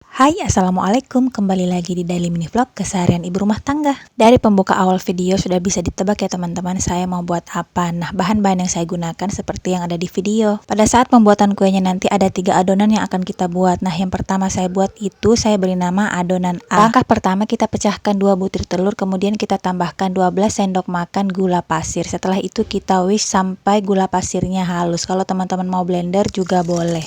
Hai, assalamualaikum. Kembali lagi di Daily Mini Vlog keseharian ibu rumah tangga. Dari pembuka awal video sudah bisa ditebak ya teman-teman, saya mau buat apa. Nah, bahan-bahan yang saya gunakan seperti yang ada di video. Pada saat pembuatan kuenya nanti ada 3 adonan yang akan kita buat. Nah, yang pertama saya buat itu saya beri nama adonan A. Langkah pertama kita pecahkan 2 butir telur, kemudian kita tambahkan 12 sendok makan gula pasir. Setelah itu kita whisk sampai gula pasirnya halus. Kalau teman-teman mau blender juga boleh.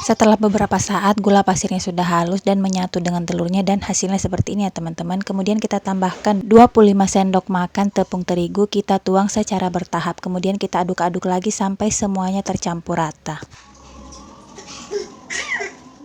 Setelah beberapa saat gula pasirnya sudah halus dan menyatu dengan telurnya dan hasilnya seperti ini ya teman-teman. Kemudian kita tambahkan 25 sendok makan tepung terigu, kita tuang secara bertahap. Kemudian kita aduk-aduk lagi sampai semuanya tercampur rata.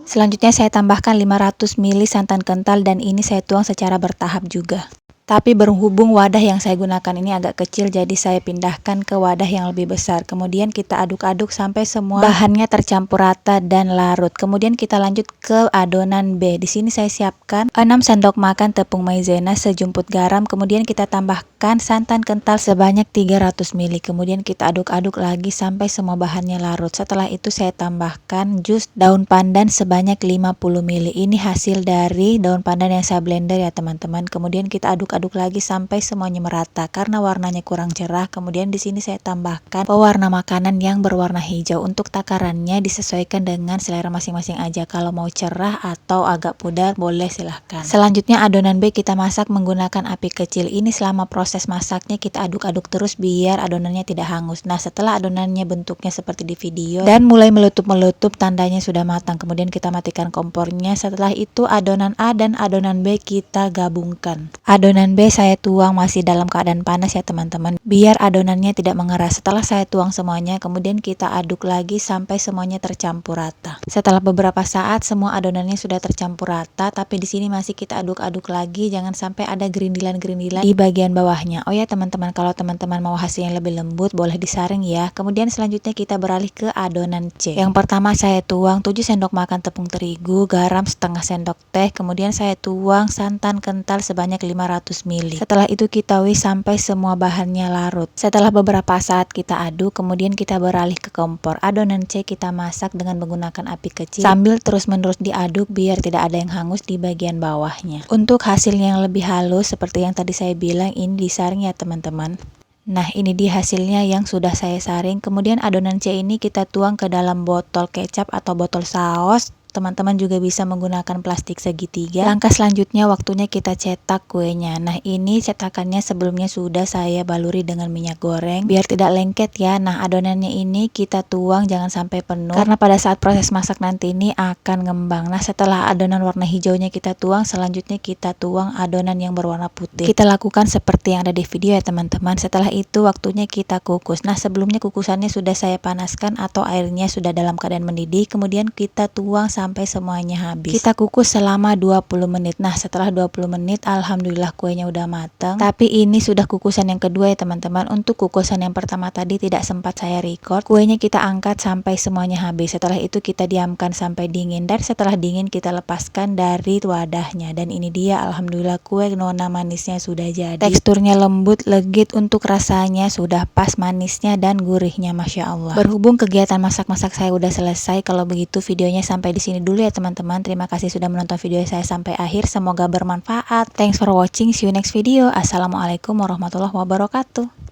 Selanjutnya saya tambahkan 500 ml santan kental dan ini saya tuang secara bertahap juga. Tapi berhubung wadah yang saya gunakan ini agak kecil, jadi saya pindahkan ke wadah yang lebih besar. Kemudian kita aduk-aduk sampai semua bahannya tercampur rata dan larut. Kemudian kita lanjut ke adonan B. Di sini saya siapkan 6 sendok makan tepung maizena, sejumput garam. Kemudian kita tambahkan santan kental sebanyak 300 ml. Kemudian kita aduk-aduk lagi sampai semua bahannya larut. Setelah itu saya tambahkan jus daun pandan sebanyak 50 ml. Ini hasil dari daun pandan yang saya blender ya teman-teman. Kemudian kita aduk-aduk lagi sampai semuanya merata. Karena warnanya kurang cerah, kemudian di sini saya tambahkan pewarna makanan yang berwarna hijau. Untuk takarannya disesuaikan dengan selera masing-masing aja. Kalau mau cerah atau agak pudar boleh silahkan. Selanjutnya adonan B kita masak menggunakan api kecil. Ini selama proses masaknya kita aduk-aduk terus biar adonannya tidak hangus. Nah, setelah adonannya bentuknya seperti di video dan mulai meletup-meletup, tandanya sudah matang. Kemudian kita matikan kompornya. Setelah itu adonan A dan adonan B kita gabungkan. Adonan B saya tuang masih dalam keadaan panas ya teman-teman, biar adonannya tidak mengeras. Setelah saya tuang semuanya, kemudian kita aduk lagi sampai semuanya tercampur rata. Setelah beberapa saat semua adonannya sudah tercampur rata, tapi di sini masih kita aduk-aduk lagi, jangan sampai ada gerindilan-gerindilan di bagian bawahnya. Oh ya teman-teman, kalau teman-teman mau hasilnya lebih lembut boleh disaring ya. Kemudian selanjutnya kita beralih ke adonan C. Yang pertama saya tuang 7 sendok makan tepung terigu, garam setengah sendok teh, kemudian saya tuang santan kental sebanyak 500 ml. Setelah itu kita whisk sampai semua bahannya larut. Setelah beberapa saat kita aduk, kemudian kita beralih ke kompor. Adonan C kita masak dengan menggunakan api kecil sambil terus-menerus diaduk biar tidak ada yang hangus di bagian bawahnya. Untuk hasilnya yang lebih halus seperti yang tadi saya bilang, ini disaring ya teman-teman. Nah, ini dia hasilnya yang sudah saya saring. Kemudian adonan C ini kita tuang ke dalam botol kecap atau botol saus. Teman-teman juga bisa menggunakan plastik segitiga. Langkah selanjutnya waktunya kita cetak kuenya. Nah, ini cetakannya sebelumnya sudah saya baluri dengan minyak goreng biar tidak lengket ya. Nah, adonannya ini kita tuang jangan sampai penuh karena pada saat proses masak nanti ini akan ngembang. Nah, setelah adonan warna hijaunya kita tuang, selanjutnya kita tuang adonan yang berwarna putih. Kita lakukan seperti yang ada di video ya teman-teman. Setelah itu waktunya kita kukus. Nah, sebelumnya kukusannya sudah saya panaskan atau airnya sudah dalam keadaan mendidih. Kemudian kita tuang sampai semuanya habis. Kita kukus selama 20 menit. Nah, setelah 20 menit alhamdulillah kuenya udah matang. Tapi ini sudah kukusan yang kedua ya teman-teman. Untuk kukusan yang pertama tadi tidak sempat saya record. Kuenya kita angkat sampai semuanya habis. Setelah itu kita diamkan sampai dingin, dan setelah dingin kita lepaskan dari wadahnya. Dan ini dia alhamdulillah kue nona manisnya sudah jadi. Teksturnya lembut, legit, untuk rasanya sudah pas, manisnya dan gurihnya Masya Allah. Berhubung kegiatan masak-masak saya udah selesai, kalau begitu videonya sampai di sini dulu ya teman-teman. Terima kasih sudah menonton video saya sampai akhir. Semoga bermanfaat. Thanks for watching. See you next video. Assalamualaikum warahmatullahi wabarakatuh.